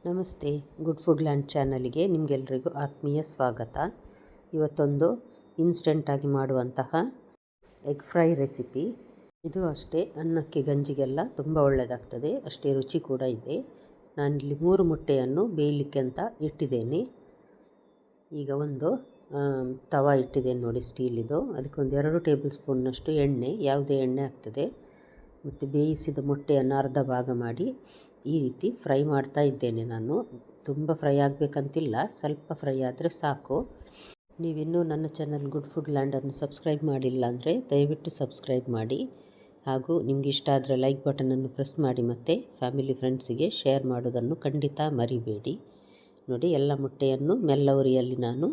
ನಮಸ್ತೆ, good food land ಚಾನಲ್ಗೆ ನಿಮಗೆಲ್ರಿಗೂ ಆತ್ಮೀಯ ಸ್ವಾಗತ. ಇವತ್ತೊಂದು ಇನ್ಸ್ಟೆಂಟಾಗಿ ಮಾಡುವಂತಹ ಎಗ್ ಫ್ರೈ ರೆಸಿಪಿ. ಇದು ಅಷ್ಟೇ ಅನ್ನಕ್ಕೆ ಗಂಜಿಗೆಲ್ಲ ತುಂಬ ಒಳ್ಳೆಯದಾಗ್ತದೆ, ಅಷ್ಟೇ ರುಚಿ ಕೂಡ ಇದೆ. ನಾನಿಲ್ಲಿ 3 ಮೊಟ್ಟೆಯನ್ನು ಬೇಯಲಿಕ್ಕೆ ಅಂತ ಇಟ್ಟಿದ್ದೇನೆ. ಈಗ ಒಂದು ತವಾ ಇಟ್ಟಿದ್ದೇನೆ ನೋಡಿ, ಸ್ಟೀಲಿದು. ಅದಕ್ಕೆ ಒಂದು 2 ಟೇಬಲ್ ಸ್ಪೂನ್ನಷ್ಟು ಎಣ್ಣೆ, ಯಾವುದೇ ಎಣ್ಣೆ ಆಗ್ತದೆ. ಮತ್ತು ಬೇಯಿಸಿದ ಮೊಟ್ಟೆಯನ್ನು ಅರ್ಧ ಭಾಗ ಮಾಡಿ ಈ ರೀತಿ ಫ್ರೈ ಮಾಡ್ತಾ ಇದ್ದೇನೆ. ನಾನು ತುಂಬ ಫ್ರೈ ಆಗಬೇಕಂತಿಲ್ಲ, ಸ್ವಲ್ಪ ಫ್ರೈ ಆದರೆ ಸಾಕು. ನೀವಿನ್ನೂ ನನ್ನ ಚಾನಲ್ ಗುಡ್ ಫುಡ್ ಲ್ಯಾಂಡನ್ನು ಸಬ್ಸ್ಕ್ರೈಬ್ ಮಾಡಿಲ್ಲ ಅಂದರೆ ದಯವಿಟ್ಟು ಸಬ್ಸ್ಕ್ರೈಬ್ ಮಾಡಿ. ಹಾಗೂ ನಿಮ್ಗೆ ಇಷ್ಟ ಆದರೆ ಲೈಕ್ ಬಟನನ್ನು ಪ್ರೆಸ್ ಮಾಡಿ ಮತ್ತು ಫ್ಯಾಮಿಲಿ ಫ್ರೆಂಡ್ಸಿಗೆ ಶೇರ್ ಮಾಡೋದನ್ನು ಖಂಡಿತ ಮರಿಬೇಡಿ. ನೋಡಿ, ಎಲ್ಲ ಮೊಟ್ಟೆಯನ್ನು ಮೆಲ್ಲ ಉರಿಯಲ್ಲಿ ನಾನು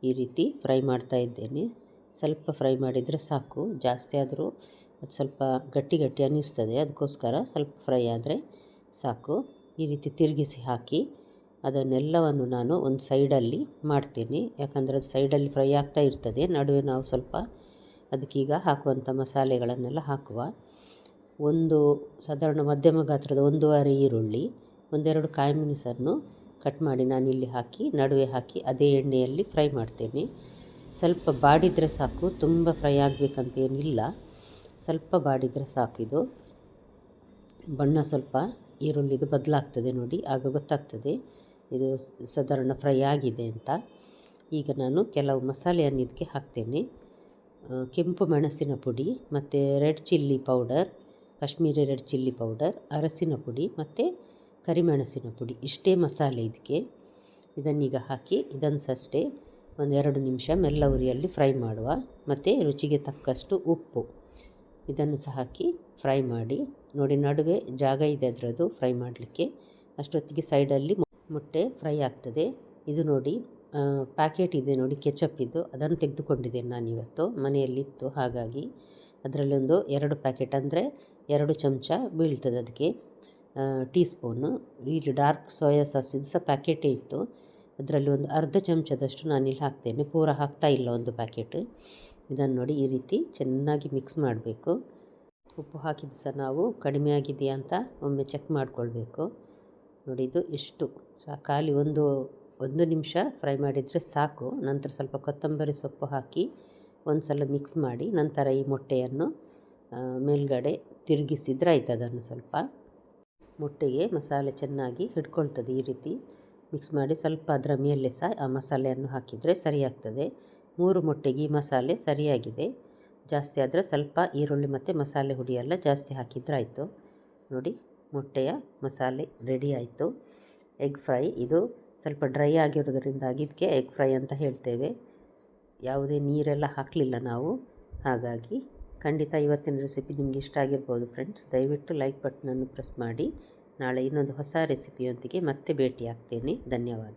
ಈ ರೀತಿ ಫ್ರೈ ಮಾಡ್ತಾ ಇದ್ದೇನೆ. ಸ್ವಲ್ಪ ಫ್ರೈ ಮಾಡಿದರೆ ಸಾಕು, ಜಾಸ್ತಿ ಆದರೂ ಅದು ಸ್ವಲ್ಪ ಗಟ್ಟಿ ಅನ್ನಿಸ್ತದೆ. ಅದಕ್ಕೋಸ್ಕರ ಸ್ವಲ್ಪ ಫ್ರೈ ಆದರೆ ಸಾಕು. ಈ ರೀತಿ ತಿರುಗಿಸಿ ಹಾಕಿ ಅದನ್ನೆಲ್ಲವನ್ನು ನಾನು ಒಂದು ಸೈಡಲ್ಲಿ ಮಾಡ್ತೀನಿ, ಯಾಕಂದರೆ ಅದು ಸೈಡಲ್ಲಿ ಫ್ರೈ ಆಗ್ತಾ ಇರ್ತದೆ. ನಡುವೆ ನಾವು ಸ್ವಲ್ಪ ಅದಕ್ಕೀಗ ಹಾಕುವಂಥ ಮಸಾಲೆಗಳನ್ನೆಲ್ಲ ಹಾಕುವ. ಒಂದು ಸಾಧಾರಣ ಮಧ್ಯಮ ಗಾತ್ರದ 1.5 ಈರುಳ್ಳಿ, 1-2 ಕಾಯಿ ಮೆಣಸನ್ನು ಕಟ್ ಮಾಡಿ ನಾನಿಲ್ಲಿ ಹಾಕಿ ನಡುವೆ ಹಾಕಿ ಅದೇ ಎಣ್ಣೆಯಲ್ಲಿ ಫ್ರೈ ಮಾಡ್ತೇನೆ. ಸ್ವಲ್ಪ ಬಾಡಿದರೆ ಸಾಕು, ತುಂಬ ಫ್ರೈ ಆಗಬೇಕಂತೇನಿಲ್ಲ, ಸ್ವಲ್ಪ ಬಾಡಿದರೆ ಸಾಕು. ಇದು ಬಣ್ಣ ಸ್ವಲ್ಪ ಈರುಳ್ಳಿದು ಬದಲಾಗ್ತದೆ ನೋಡಿ, ಆಗ ಗೊತ್ತಾಗ್ತದೆ ಇದು ಸಾಧಾರಣ ಫ್ರೈ ಆಗಿದೆ ಅಂತ. ಈಗ ನಾನು ಕೆಲವು ಮಸಾಲೆಯನ್ನು ಇದಕ್ಕೆ ಹಾಕ್ತೇನೆ. ಕೆಂಪು ಮೆಣಸಿನ ಪುಡಿ ಮತ್ತು red chilli powder, Kashmiri red chilli powder, ಅರಸಿನ ಪುಡಿ ಮತ್ತು ಕರಿಮೆಣಸಿನ ಪುಡಿ, ಇಷ್ಟೇ ಮಸಾಲೆ ಇದಕ್ಕೆ. ಇದನ್ನೀಗ ಹಾಕಿ ಇದನ್ನು ಅಷ್ಟೇ ಒಂದು 2 ನಿಮಿಷ ಮೆಲ್ಲ ಉರಿಯಲ್ಲಿ ಫ್ರೈ ಮಾಡುವ. ಮತ್ತು ರುಚಿಗೆ ತಕ್ಕಷ್ಟು ಉಪ್ಪು ಇದನ್ನು ಸಹ ಹಾಕಿ ಫ್ರೈ ಮಾಡಿ. ನೋಡಿ, ನಡುವೆ ಜಾಗ ಇದೆ ಅದರದ್ದು ಫ್ರೈ ಮಾಡಲಿಕ್ಕೆ. ಅಷ್ಟೊತ್ತಿಗೆ ಸೈಡಲ್ಲಿ ಮೊಟ್ಟೆ ಫ್ರೈ ಆಗ್ತದೆ. ಇದು ನೋಡಿ, ಪ್ಯಾಕೆಟ್ ಇದೆ ನೋಡಿ ಕೆಚಪ್ ಇದು, ಅದನ್ನು ತೆಗೆದುಕೊಂಡಿದ್ದೇನೆ ನಾನಿವತ್ತು, ಮನೆಯಲ್ಲಿತ್ತು. ಹಾಗಾಗಿ ಅದರಲ್ಲಿ ಒಂದು 2 ಪ್ಯಾಕೆಟ್ ಅಂದರೆ 2 ಚಮಚ ಬೀಳ್ತದೆ ಅದಕ್ಕೆ, ಟೀ ಸ್ಪೂನು. ಇಲ್ಲಿ ಡಾರ್ಕ್ ಸೋಯಾ ಸಾಸ್ ಇದು ಸಹ ಪ್ಯಾಕೆಟೇ ಇತ್ತು, ಅದರಲ್ಲಿ ಒಂದು ಅರ್ಧ ಚಮಚದಷ್ಟು ನಾನಿಲ್ಲಿ ಹಾಕ್ತೇನೆ, ಪೂರ ಹಾಕ್ತಾ ಇಲ್ಲ ಒಂದು ಪ್ಯಾಕೆಟ್. ಇದನ್ನು ನೋಡಿ ಈ ರೀತಿ ಚೆನ್ನಾಗಿ ಮಿಕ್ಸ್ ಮಾಡಬೇಕು. ಉಪ್ಪು ಹಾಕಿದ್ದು ಸಹ ನಾವು ಕಡಿಮೆ ಆಗಿದೆಯಾ ಅಂತ ಒಮ್ಮೆ ಚೆಕ್ ಮಾಡಿಕೊಳ್ಬೇಕು. ನೋಡಿ, ಇದು ಇಷ್ಟು ಖಾಲಿ ಒಂದು ನಿಮಿಷ ಫ್ರೈ ಮಾಡಿದರೆ ಸಾಕು. ನಂತರ ಸ್ವಲ್ಪ ಕೊತ್ತಂಬರಿ ಸೊಪ್ಪು ಹಾಕಿ ಒಂದು ಸಲ ಮಿಕ್ಸ್ ಮಾಡಿ ನಂತರ ಈ ಮೊಟ್ಟೆಯನ್ನು ಮೇಲ್ಗಡೆ ತಿರುಗಿಸಿದ್ರೆ ಆಯ್ತು. ಅದನ್ನು ಸ್ವಲ್ಪ ಮೊಟ್ಟೆಗೆ ಮಸಾಲೆ ಚೆನ್ನಾಗಿ ಹಿಡ್ಕೊಳ್ತದೆ. ಈ ರೀತಿ ಮಿಕ್ಸ್ ಮಾಡಿ ಸ್ವಲ್ಪ ಅದರ ಮೇಲೆ ಸಹ ಆ ಮಸಾಲೆಯನ್ನು ಹಾಕಿದರೆ ಸರಿಯಾಗ್ತದೆ. 3 ಮೊಟ್ಟೆಗೆ ಈ ಮಸಾಲೆ ಸರಿಯಾಗಿದೆ. ಜಾಸ್ತಿ ಆದರೆ ಸ್ವಲ್ಪ ಈರುಳ್ಳಿ ಮತ್ತು ಮಸಾಲೆ ಹುಡಿ ಎಲ್ಲ ಜಾಸ್ತಿ ಹಾಕಿದರೆ ಆಯಿತು. ನೋಡಿ, ಮೊಟ್ಟೆಯ ಮಸಾಲೆ ರೆಡಿ ಆಯಿತು. ಎಗ್ ಫ್ರೈ ಇದು ಸ್ವಲ್ಪ ಡ್ರೈ ಆಗಿರೋದ್ರಿಂದಾಗಿ ಇದಕ್ಕೆ ಎಗ್ ಫ್ರೈ ಅಂತ ಹೇಳ್ತೇವೆ. ಯಾವುದೇ ನೀರೆಲ್ಲ ಹಾಕಲಿಲ್ಲ ನಾವು. ಹಾಗಾಗಿ ಖಂಡಿತ ಇವತ್ತಿನ ರೆಸಿಪಿ ನಿಮಗೆ ಇಷ್ಟ ಆಗಿರ್ಬೋದು ಫ್ರೆಂಡ್ಸ್. ದಯವಿಟ್ಟು ಲೈಕ್ ಬಟನನ್ನು ಪ್ರೆಸ್ ಮಾಡಿ. ನಾಳೆ ಇನ್ನೊಂದು ಹೊಸ ರೆಸಿಪಿಯೊಂದಿಗೆ ಮತ್ತೆ ಭೇಟಿ ಆಗ್ತೇನೆ. ಧನ್ಯವಾದ.